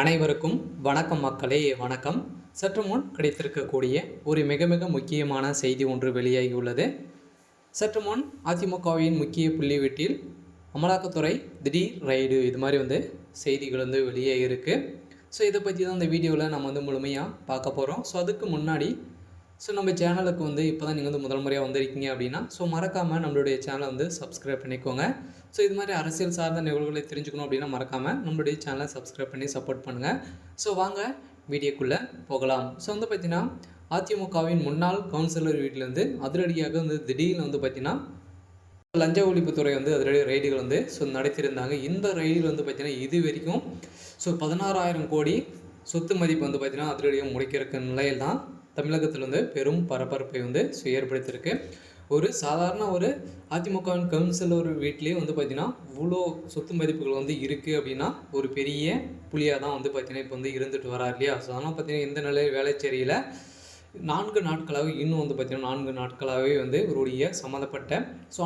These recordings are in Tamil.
அனைவருக்கும் வணக்கம் மக்களே, வணக்கம். சற்று முன் கிடைத்திருக்கக்கூடிய ஒரு மிக மிக முக்கியமான செய்தி ஒன்று வெளியாகியுள்ளது. சற்று முன் அதிமுகவின் முக்கிய புள்ளி வீட்டில் அமலாக்கத்துறை திடீர் ரைடு, இது மாதிரி செய்திகள் வெளியே இருக்குது. ஸோ இதை பற்றி தான் இந்த வீடியோவில் நம்ம முழுமையாக பார்க்க போகிறோம். ஸோ அதுக்கு முன்னாடி நம்ம சேனலுக்கு இப்போ தான் நீங்கள் முதல் முறையாக வந்திருக்கீங்க அப்படின்னா மறக்காமல் நம்மளுடைய சேனலை சப்ஸ்கிரைப் பண்ணிக்கோங்க. ஸோ இது மாதிரி அரசியல் சார்ந்த நிகழ்வுகளை தெரிஞ்சுக்கணும் அப்படின்னா மறக்காமல் நம்மளுடைய சேனலை சப்ஸ்கிரைப் பண்ணி சப்போர்ட் பண்ணுங்கள். ஸோ வாங்க வீடியோக்குள்ளே போகலாம். ஸோ பார்த்தீங்கன்னா அதிமுகவின் முன்னாள் கவுன்சிலர் வீட்டிலேருந்து அதிரடியாக திடீர்னு பார்த்தீங்கன்னா லஞ்ச ஒழிப்புத்துறை அதிரடி ரைடுகள் நடத்தியிருந்தாங்க. இந்த ரைடில் பார்த்தீங்கன்னா இது வரைக்கும் 16,000 கோடி சொத்து மதிப்பு பார்த்தீங்கன்னா அதிரடியாக முடிக்கிற நிலையில் தான் தமிழகத்தில் பெரும் பரபரப்பை ஏற்படுத்தியிருக்கு. ஒரு சாதாரண ஒரு அதிமுகவின் கவுன்சிலர் வீட்லேயே பார்த்திங்கன்னா இவ்வளோ சொத்து மதிப்புகள் இருக்குது அப்படின்னா ஒரு பெரிய புலியாக தான் பார்த்திங்கன்னா இப்போ இருந்துட்டு வரார் இல்லையா. ஸோ அதனால் பார்த்திங்கன்னா இந்த நிலையில் வேலைச்சேரியில் 4 நாட்களாகவே இன்னும் பார்த்திங்கன்னா 4 நாட்களாகவே இவருடைய சம்மந்தப்பட்ட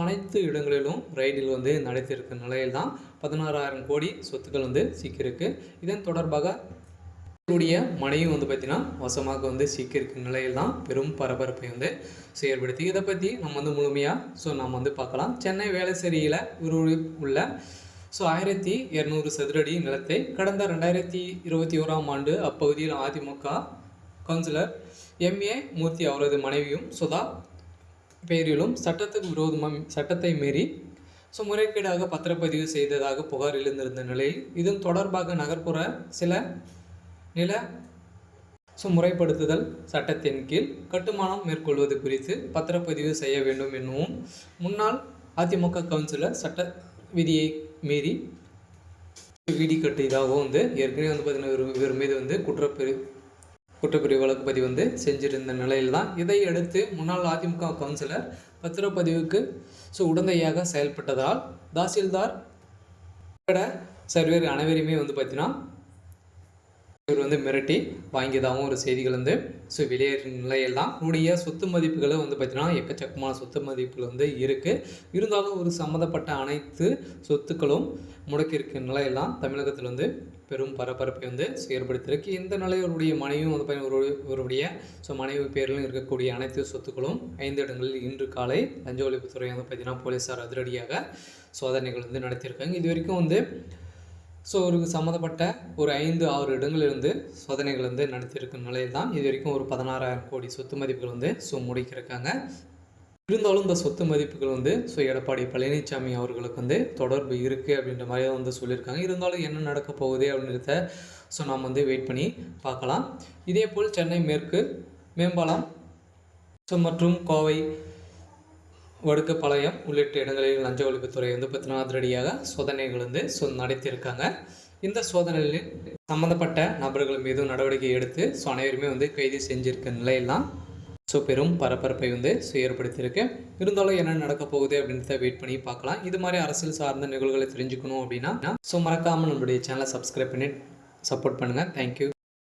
அனைத்து இடங்களிலும் ரைடில் நடத்தியிருக்க நிலையில் தான் 16,000 கோடி சொத்துக்கள் சிக்கியிருக்கு. இதன் தொடர்பாக இவருடைய மனைவி பார்த்திங்கன்னா வசமாக சிக்கியிருக்க நிலையில் தான் பெரும் பரபரப்பை செயற்படுத்தி இதை பற்றி நம்ம முழுமையாக நம்ம பார்க்கலாம். சென்னை வேளச்சேரியில் இவருடைய உள்ள 1200 சதுரடி நிலத்தை கடந்த 2021ஆம் ஆண்டு அப்பகுதியில் அதிமுக கவுன்சிலர் MA மூர்த்தி அவரது மனைவியும் சுதா பெயரிலும் சட்டத்துக்கு விரோதமாக சட்டத்தை மீறி முறைகேடாக பத்திரப்பதிவு செய்ததாக புகார் எழுந்திருந்த நிலையில் இதன் தொடர்பாக நகர்ப்புற சில நில முறைப்படுத்துதல் சட்டத்தின் கீழ் கட்டுமானம் மேற்கொள்வது குறித்து பத்திரப்பதிவு செய்ய வேண்டும் எனவும் முன்னாள் அதிமுக கவுன்சிலர் சட்ட விதியை மீறி வீடி கட்டியதாகவும் ஏற்கனவே பார்த்தீங்கன்னா இவர் மீது குற்றப்பிரிவு வழக்கு பதிவு செஞ்சிருந்த நிலையில் தான் இதை அடுத்து முன்னாள் அதிமுக கவுன்சிலர் பத்திரப்பதிவுக்கு உடந்தையாக செயல்பட்டதால் தாசில்தார் சர்வேர் அனைவருமே பார்த்தீங்கன்னா இவர் மிரட்டி வாங்கியதாகவும் ஒரு செய்திகள் வெளியேற நிலையில் தான் உடைய சொத்து மதிப்புகளை பார்த்தீங்கன்னா எக்கச்சக்கமான சொத்து மதிப்புகள் இருக்குது. இருந்தாலும் ஒரு சம்மந்தப்பட்ட அனைத்து சொத்துக்களும் முடக்கியிருக்க நிலையெல்லாம் தமிழகத்தில் பெரும் பரபரப்பை ஏற்படுத்தியிருக்கு. இந்த நிலையுடைய மனைவியும் ஒருவருடைய மனைவி பேரிலும் இருக்கக்கூடிய அனைத்து சொத்துக்களும் 5 இடங்களில் இன்று காலை லஞ்ச ஒழிப்புத்துறை பார்த்தீங்கன்னா போலீஸார் அதிரடியாக சோதனைகள் நடத்தியிருக்காங்க. இது வரைக்கும் ஒரு சம்மந்தப்பட்ட ஒரு 5-6 இடங்களிலிருந்து சோதனைகள் நடத்தியிருக்கும் நிலையில் தான் இது வரைக்கும் ஒரு 16,000 கோடி சொத்து மதிப்புகள் முடிக்கிருக்காங்க. இருந்தாலும் இந்த சொத்து மதிப்புகள் எடப்பாடி பழனிசாமி அவர்களுக்கு தொடர்பு இருக்குது அப்படின்ற மாதிரி சொல்லியிருக்காங்க. இருந்தாலும் என்ன நடக்க போகுது அப்படின்றத நாம் வெயிட் பண்ணி பார்க்கலாம். இதேபோல் சென்னை மேற்கு மேம்பாலம் மற்றும் கோவை வடுக்கப்பாளையம் உள்ளிட்ட இடங்களில் லஞ்ச ஒழிப்புத்துறை பார்த்தீங்கன்னா அதிரடியாக சோதனைகள் நடத்தியிருக்காங்க. இந்த சோதனையில் சம்மந்தப்பட்ட நபர்கள் மீதும் நடவடிக்கை எடுத்து அனைவருமே கைது செஞ்சிருக்க நிலையெல்லாம் பெரும் பரபரப்பை ஏற்படுத்தியிருக்கு. இருந்தாலும் என்ன நடக்க போகுது அப்படின்றத வெயிட் பண்ணி பார்க்கலாம். இது மாதிரி அரசியல் சார்ந்த நிகழ்வுகளை தெரிஞ்சுக்கணும் அப்படின்னா மறக்காமல் நம்மளுடைய சேனலை சப்ஸ்கிரைப் பண்ணி சப்போர்ட் பண்ணுங்கள். தேங்க்யூ.